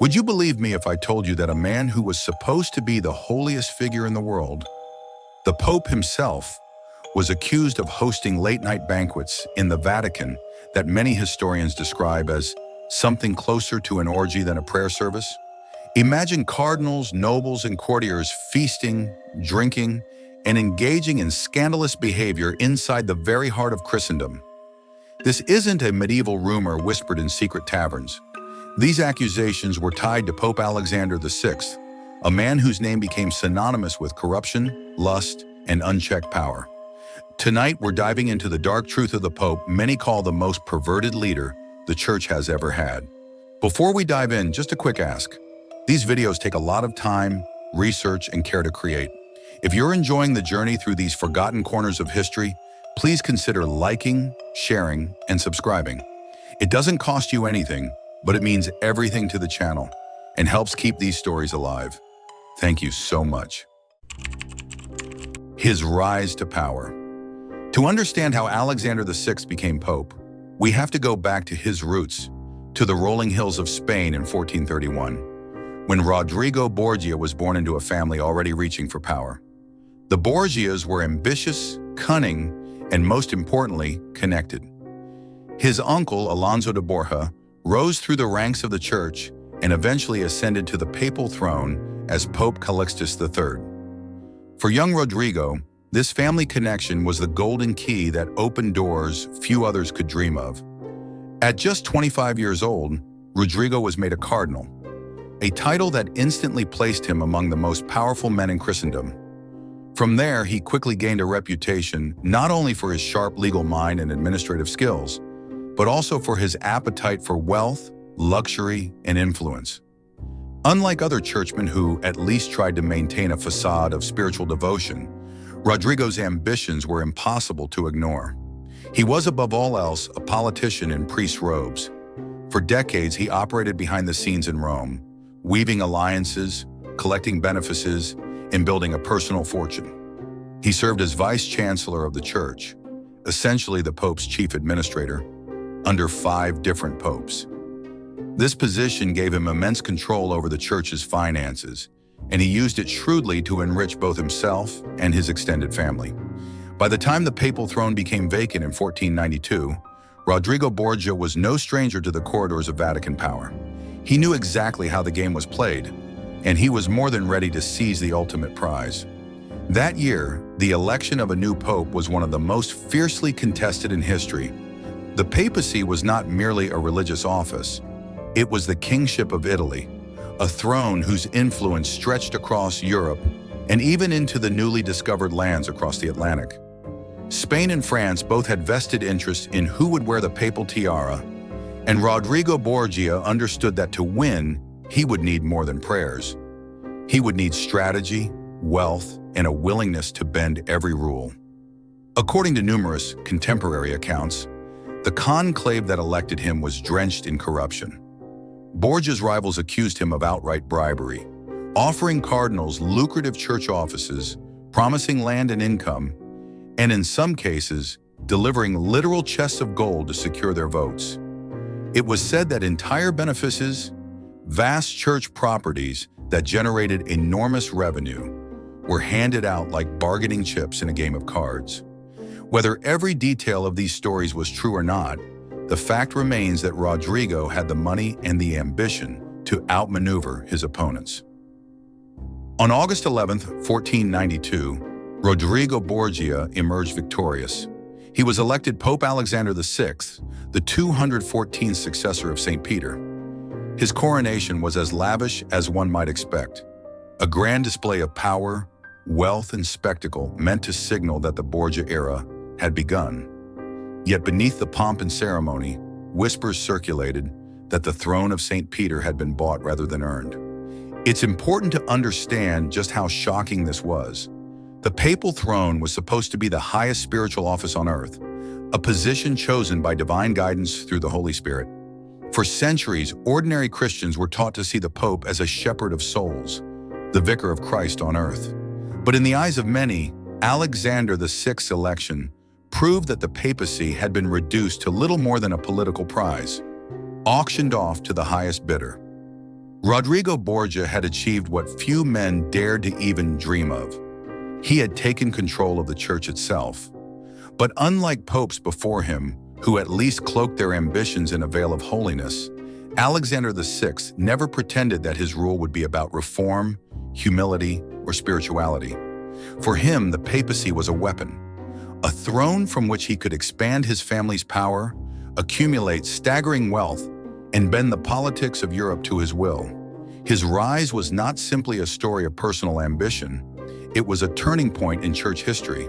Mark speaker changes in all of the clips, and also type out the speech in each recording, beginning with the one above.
Speaker 1: Would you believe me if I told you that a man who was supposed to be the holiest figure in the world, the Pope himself, was accused of hosting late-night banquets in the Vatican that many historians describe as something closer to an orgy than a prayer service? Imagine cardinals, nobles, and courtiers feasting, drinking, and engaging in scandalous behavior inside the very heart of Christendom. This isn't a medieval rumor whispered in secret taverns. These accusations were tied to Pope Alexander VI, a man whose name became synonymous with corruption, lust, and unchecked power. Tonight, we're diving into the dark truth of the Pope many call the most perverted leader the Church has ever had. Before we dive in, just a quick ask. These videos take a lot of time, research, and care to create. If you're enjoying the journey through these forgotten corners of history, please consider liking, sharing, and subscribing. It doesn't cost you anything, but it means everything to the channel and helps keep these stories alive. Thank you so much. His rise to power. To understand how Alexander VI became Pope, we have to go back to his roots, to the rolling hills of Spain in 1431, when Rodrigo Borgia was born into a family already reaching for power. The Borgias were ambitious, cunning, and most importantly, connected. His uncle, Alonso de Borja, rose through the ranks of the church and eventually ascended to the papal throne as Pope Calixtus III. For young Rodrigo, this family connection was the golden key that opened doors few others could dream of. At just 25 years old, Rodrigo was made a cardinal, a title that instantly placed him among the most powerful men in Christendom. From there, he quickly gained a reputation not only for his sharp legal mind and administrative skills, but also for his appetite for wealth, luxury, and influence. Unlike other churchmen who at least tried to maintain a facade of spiritual devotion, Rodrigo's ambitions were impossible to ignore. He was above all else a politician in priest's robes. For decades, he operated behind the scenes in Rome, weaving alliances, collecting benefices, and building a personal fortune. He served as vice-chancellor of the church, essentially the Pope's chief administrator, under 5 different popes. This position gave him immense control over the church's finances, and he used it shrewdly to enrich both himself and his extended family. By the time the papal throne became vacant in 1492, Rodrigo Borgia was no stranger to the corridors of Vatican power. He knew exactly how the game was played, and he was more than ready to seize the ultimate prize. That year, the election of a new pope was one of the most fiercely contested in history. The papacy was not merely a religious office. It was the kingship of Italy, a throne whose influence stretched across Europe and even into the newly discovered lands across the Atlantic. Spain and France both had vested interest in who would wear the papal tiara, and Rodrigo Borgia understood that to win, he would need more than prayers. He would need strategy, wealth, and a willingness to bend every rule. According to numerous contemporary accounts, the conclave that elected him was drenched in corruption. Borgia's rivals accused him of outright bribery, offering cardinals lucrative church offices, promising land and income, and in some cases, delivering literal chests of gold to secure their votes. It was said that entire benefices, vast church properties that generated enormous revenue, were handed out like bargaining chips in a game of cards. Whether every detail of these stories was true or not, the fact remains that Rodrigo had the money and the ambition to outmaneuver his opponents. On August 11, 1492, Rodrigo Borgia emerged victorious. He was elected Pope Alexander VI, the 214th successor of St. Peter. His coronation was as lavish as one might expect, a grand display of power, wealth, and spectacle meant to signal that the Borgia era had begun. Yet beneath the pomp and ceremony, whispers circulated that the throne of St. Peter had been bought rather than earned. It's important to understand just how shocking this was. The papal throne was supposed to be the highest spiritual office on earth, a position chosen by divine guidance through the Holy Spirit. For centuries, ordinary Christians were taught to see the Pope as a shepherd of souls, the vicar of Christ on earth. But in the eyes of many, Alexander VI's election proved that the papacy had been reduced to little more than a political prize, auctioned off to the highest bidder. Rodrigo Borgia had achieved what few men dared to even dream of. He had taken control of the church itself. But unlike popes before him, who at least cloaked their ambitions in a veil of holiness, Alexander VI never pretended that his rule would be about reform, humility, or spirituality. For him, the papacy was a weapon, a throne from which he could expand his family's power, accumulate staggering wealth, and bend the politics of Europe to his will. His rise was not simply a story of personal ambition, it was a turning point in church history.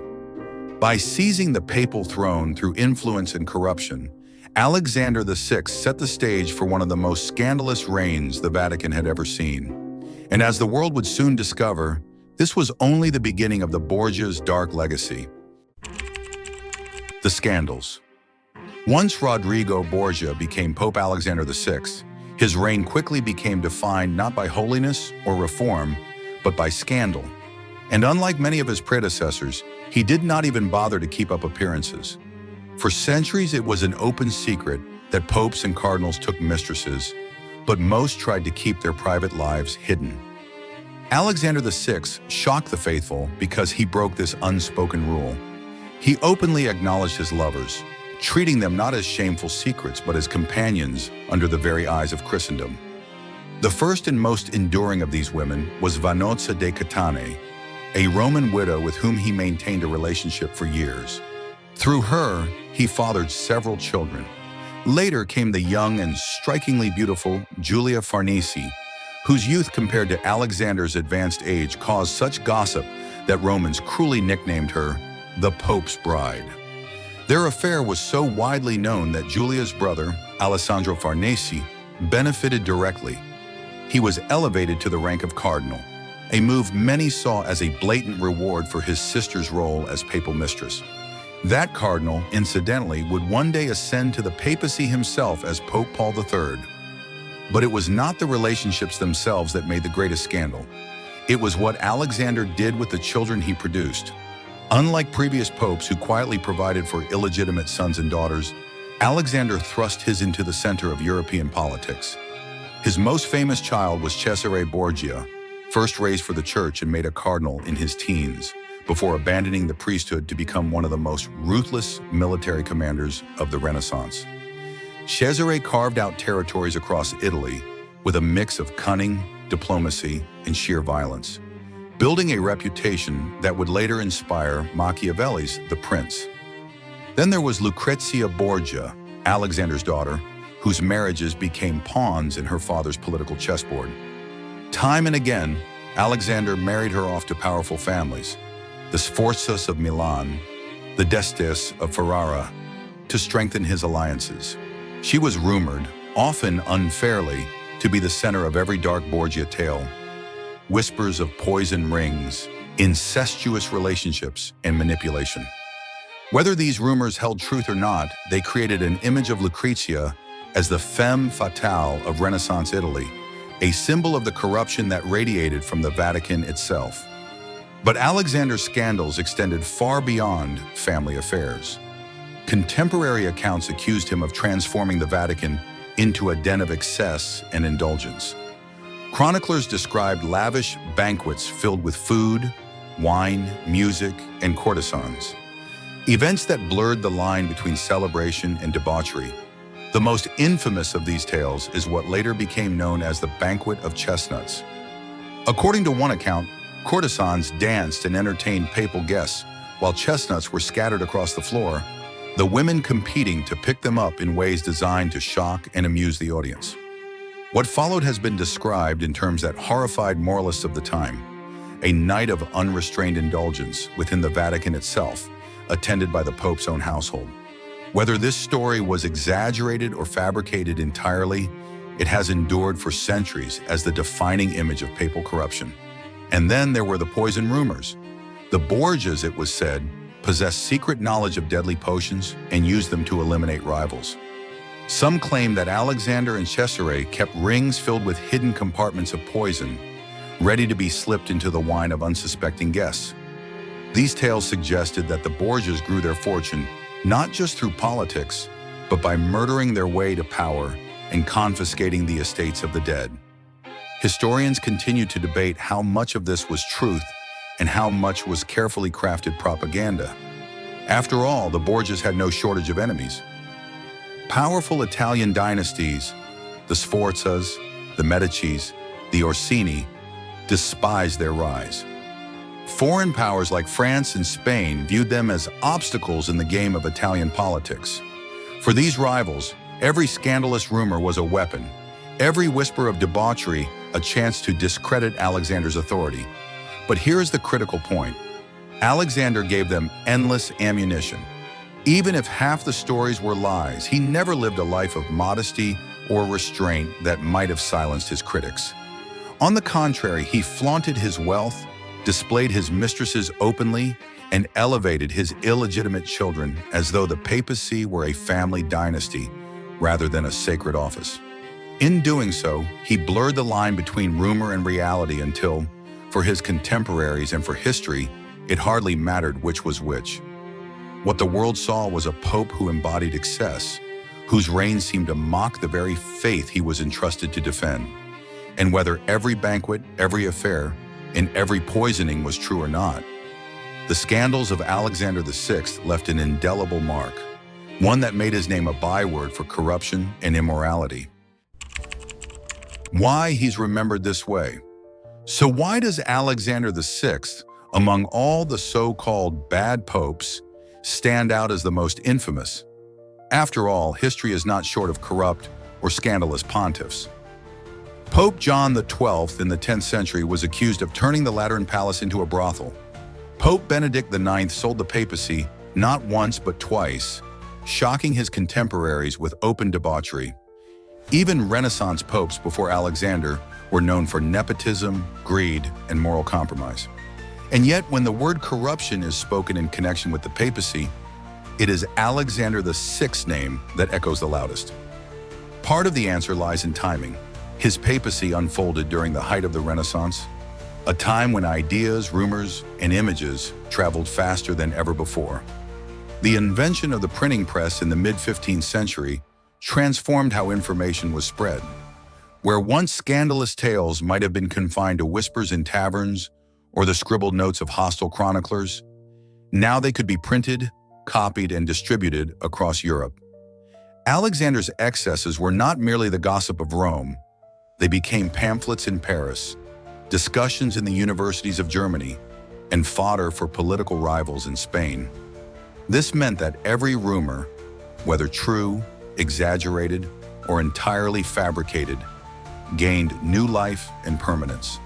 Speaker 1: By seizing the papal throne through influence and corruption, Alexander VI set the stage for one of the most scandalous reigns the Vatican had ever seen. And as the world would soon discover, this was only the beginning of the Borgias' dark legacy. The scandals. Once Rodrigo Borgia became Pope Alexander VI, his reign quickly became defined not by holiness or reform, but by scandal. And unlike many of his predecessors, he did not even bother to keep up appearances. For centuries, it was an open secret that popes and cardinals took mistresses, but most tried to keep their private lives hidden. Alexander VI shocked the faithful because he broke this unspoken rule. He openly acknowledged his lovers, treating them not as shameful secrets, but as companions under the very eyes of Christendom. The first and most enduring of these women was Vannozza de Catane, a Roman widow with whom he maintained a relationship for years. Through her, he fathered several children. Later came the young and strikingly beautiful Julia Farnese, whose youth compared to Alexander's advanced age caused such gossip that Romans cruelly nicknamed her the Pope's Bride. Their affair was so widely known that Julia's brother, Alessandro Farnese, benefited directly. He was elevated to the rank of cardinal, a move many saw as a blatant reward for his sister's role as papal mistress. That cardinal, incidentally, would one day ascend to the papacy himself as Pope Paul III. But it was not the relationships themselves that made the greatest scandal. It was what Alexander did with the children he produced. Unlike previous popes who quietly provided for illegitimate sons and daughters, Alexander thrust his into the center of European politics. His most famous child was Cesare Borgia, first raised for the church and made a cardinal in his teens, before abandoning the priesthood to become one of the most ruthless military commanders of the Renaissance. Cesare carved out territories across Italy with a mix of cunning, diplomacy, and sheer violence, building a reputation that would later inspire Machiavelli's The Prince. Then there was Lucrezia Borgia, Alexander's daughter, whose marriages became pawns in her father's political chessboard. Time and again, Alexander married her off to powerful families, the Sforzas of Milan, the D'Estes of Ferrara, to strengthen his alliances. She was rumored, often unfairly, to be the center of every dark Borgia tale. Whispers of poison rings, incestuous relationships, and manipulation. Whether these rumors held truth or not, they created an image of Lucrezia as the femme fatale of Renaissance Italy, a symbol of the corruption that radiated from the Vatican itself. But Alexander's scandals extended far beyond family affairs. Contemporary accounts accused him of transforming the Vatican into a den of excess and indulgence. Chroniclers described lavish banquets filled with food, wine, music, and courtesans. Events that blurred the line between celebration and debauchery. The most infamous of these tales is what later became known as the Banquet of Chestnuts. According to one account, courtesans danced and entertained papal guests while chestnuts were scattered across the floor, the women competing to pick them up in ways designed to shock and amuse the audience. What followed has been described in terms that horrified moralists of the time, a night of unrestrained indulgence within the Vatican itself, attended by the Pope's own household. Whether this story was exaggerated or fabricated entirely, it has endured for centuries as the defining image of papal corruption. And then there were the poison rumors. The Borgias, it was said, possessed secret knowledge of deadly potions and used them to eliminate rivals. Some claim that Alexander and Cesare kept rings filled with hidden compartments of poison, ready to be slipped into the wine of unsuspecting guests. These tales suggested that the Borgias grew their fortune not just through politics, but by murdering their way to power and confiscating the estates of the dead. Historians continue to debate how much of this was truth and how much was carefully crafted propaganda. After all, the Borgias had no shortage of enemies. Powerful Italian dynasties, the Sforzas, the Medicis, the Orsini, despised their rise. Foreign powers like France and Spain viewed them as obstacles in the game of Italian politics. For these rivals, every scandalous rumor was a weapon, every whisper of debauchery a chance to discredit Alexander's authority. But here's the critical point. Alexander gave them endless ammunition. Even if half the stories were lies, he never lived a life of modesty or restraint that might have silenced his critics. On the contrary, he flaunted his wealth, displayed his mistresses openly, and elevated his illegitimate children as though the papacy were a family dynasty rather than a sacred office. In doing so, he blurred the line between rumor and reality until, for his contemporaries and for history, it hardly mattered which was which. What the world saw was a pope who embodied excess, whose reign seemed to mock the very faith he was entrusted to defend. And whether every banquet, every affair, and every poisoning was true or not, the scandals of Alexander VI left an indelible mark, one that made his name a byword for corruption and immorality. Why he's remembered this way? So why does Alexander VI, among all the so-called bad popes, stand out as the most infamous? After all, history is not short of corrupt or scandalous pontiffs. Pope John XII in the 10th century was accused of turning the Lateran Palace into a brothel. Pope Benedict IX sold the papacy not once but twice, shocking his contemporaries with open debauchery. Even Renaissance popes before Alexander were known for nepotism, greed, and moral compromise. And yet, when the word corruption is spoken in connection with the papacy, it is Alexander VI's name that echoes the loudest. Part of the answer lies in timing. His papacy unfolded during the height of the Renaissance, a time when ideas, rumors, and images traveled faster than ever before. The invention of the printing press in the mid-15th century transformed how information was spread. Where once scandalous tales might have been confined to whispers in taverns or the scribbled notes of hostile chroniclers, now they could be printed, copied, and distributed across Europe. Alexander's excesses were not merely the gossip of Rome. They became pamphlets in Paris, discussions in the universities of Germany, and fodder for political rivals in Spain. This meant that every rumor, whether true, exaggerated, or entirely fabricated, gained new life and permanence.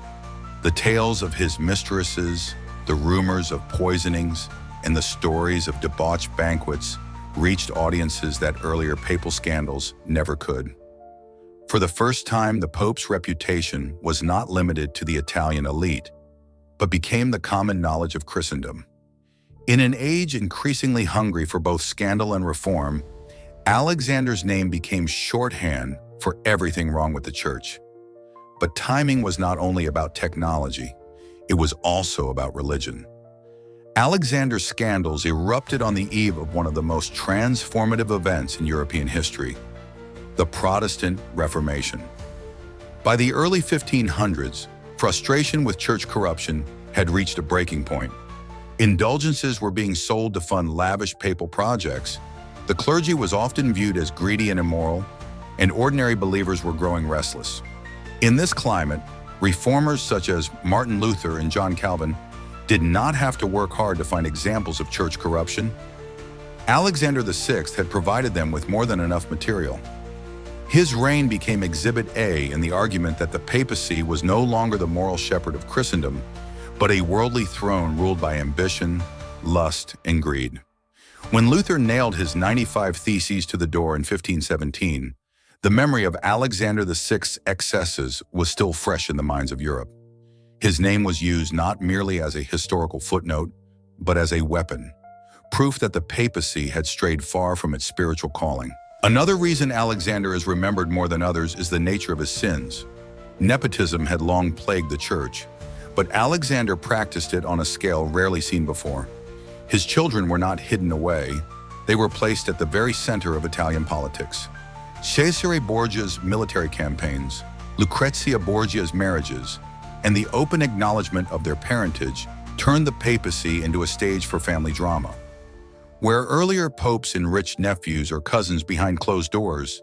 Speaker 1: The tales of his mistresses, the rumors of poisonings, and the stories of debauched banquets reached audiences that earlier papal scandals never could. For the first time, the Pope's reputation was not limited to the Italian elite, but became the common knowledge of Christendom. In an age increasingly hungry for both scandal and reform, Alexander's name became shorthand for everything wrong with the Church. But timing was not only about technology, it was also about religion. Alexander's scandals erupted on the eve of one of the most transformative events in European history, the Protestant Reformation. By the early 1500s, frustration with church corruption had reached a breaking point. Indulgences were being sold to fund lavish papal projects. The clergy was often viewed as greedy and immoral, and ordinary believers were growing restless. In this climate, reformers such as Martin Luther and John Calvin did not have to work hard to find examples of church corruption. Alexander VI had provided them with more than enough material. His reign became Exhibit A in the argument that the papacy was no longer the moral shepherd of Christendom, but a worldly throne ruled by ambition, lust, and greed. When Luther nailed his 95 Theses to the door in 1517, the memory of Alexander VI's excesses was still fresh in the minds of Europe. His name was used not merely as a historical footnote, but as a weapon, proof that the papacy had strayed far from its spiritual calling. Another reason Alexander is remembered more than others is the nature of his sins. Nepotism had long plagued the church, but Alexander practiced it on a scale rarely seen before. His children were not hidden away. They were placed at the very center of Italian politics. Cesare Borgia's military campaigns, Lucrezia Borgia's marriages, and the open acknowledgement of their parentage turned the papacy into a stage for family drama. Where earlier popes enriched nephews or cousins behind closed doors,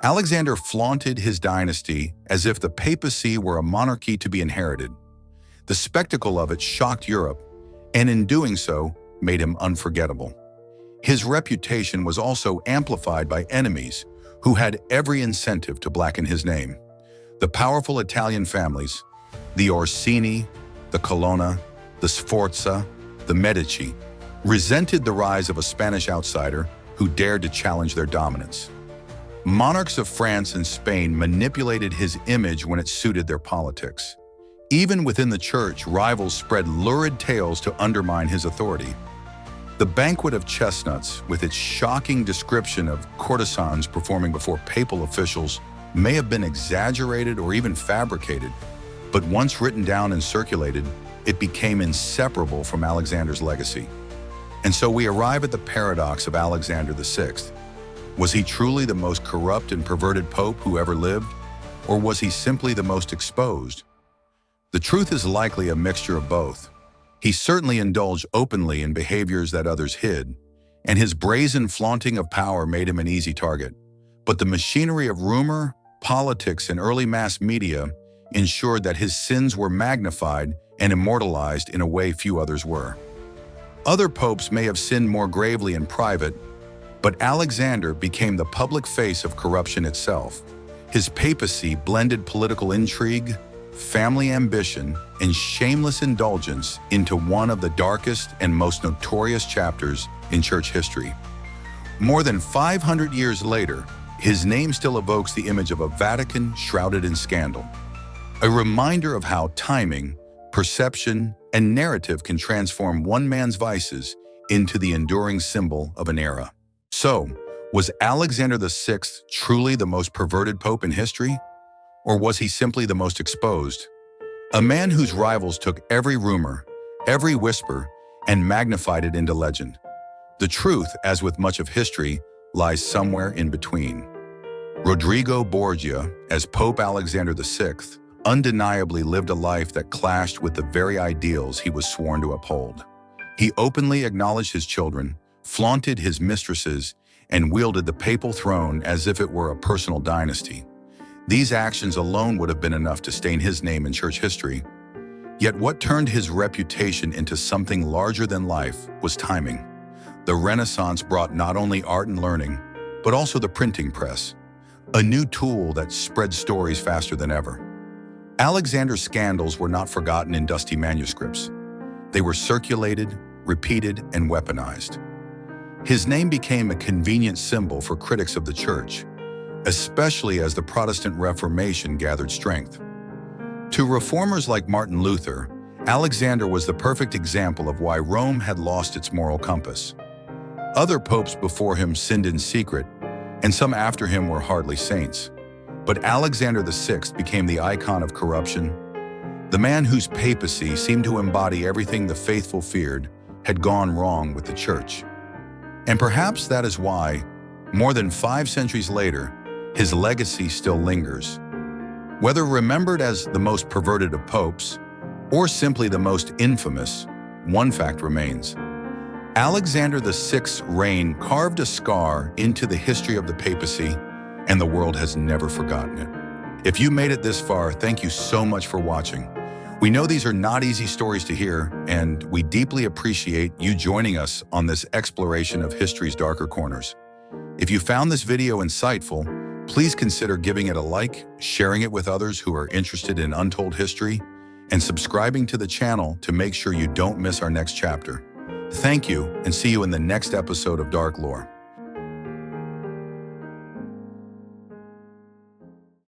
Speaker 1: Alexander flaunted his dynasty as if the papacy were a monarchy to be inherited. The spectacle of it shocked Europe, and in doing so, made him unforgettable. His reputation was also amplified by enemies who had every incentive to blacken his name. The powerful Italian families, the Orsini, the Colonna, the Sforza, the Medici, resented the rise of a Spanish outsider who dared to challenge their dominance. Monarchs of France and Spain manipulated his image when it suited their politics. Even within the church, rivals spread lurid tales to undermine his authority. The Banquet of Chestnuts, with its shocking description of courtesans performing before papal officials, may have been exaggerated or even fabricated, but once written down and circulated, it became inseparable from Alexander's legacy. And so we arrive at the paradox of Alexander VI. Was he truly the most corrupt and perverted pope who ever lived, or was he simply the most exposed? The truth is likely a mixture of both. He certainly indulged openly in behaviors that others hid, and his brazen flaunting of power made him an easy target. But the machinery of rumor, politics, and early mass media ensured that his sins were magnified and immortalized in a way few others were. Other popes may have sinned more gravely in private, but Alexander became the public face of corruption itself. His papacy blended political intrigue, family ambition, and shameless indulgence into one of the darkest and most notorious chapters in church history. More than 500 years later, his name still evokes the image of a Vatican shrouded in scandal, a reminder of how timing, perception, and narrative can transform one man's vices into the enduring symbol of an era. So, was Alexander VI truly the most perverted pope in history? Or was he simply the most exposed? A man whose rivals took every rumor, every whisper, and magnified it into legend. The truth, as with much of history, lies somewhere in between. Rodrigo Borgia, as Pope Alexander VI, undeniably lived a life that clashed with the very ideals he was sworn to uphold. He openly acknowledged his children, flaunted his mistresses, and wielded the papal throne as if it were a personal dynasty. These actions alone would have been enough to stain his name in church history. Yet what turned his reputation into something larger than life was timing. The Renaissance brought not only art and learning, but also the printing press, a new tool that spread stories faster than ever. Alexander's scandals were not forgotten in dusty manuscripts. They were circulated, repeated, and weaponized. His name became a convenient symbol for critics of the church, especially as the Protestant Reformation gathered strength. To reformers like Martin Luther, Alexander was the perfect example of why Rome had lost its moral compass. Other popes before him sinned in secret, and some after him were hardly saints. But Alexander VI became the icon of corruption. The man whose papacy seemed to embody everything the faithful feared had gone wrong with the church. And perhaps that is why, more than 5 centuries later, his legacy still lingers. Whether remembered as the most perverted of popes, or simply the most infamous, one fact remains. Alexander VI's reign carved a scar into the history of the papacy, and the world has never forgotten it. If you made it this far, thank you so much for watching. We know these are not easy stories to hear, and we deeply appreciate you joining us on this exploration of history's darker corners. If you found this video insightful, please consider giving it a like, sharing it with others who are interested in untold history, and subscribing to the channel to make sure you don't miss our next chapter. Thank you, and see you in the next episode of Dark Lore.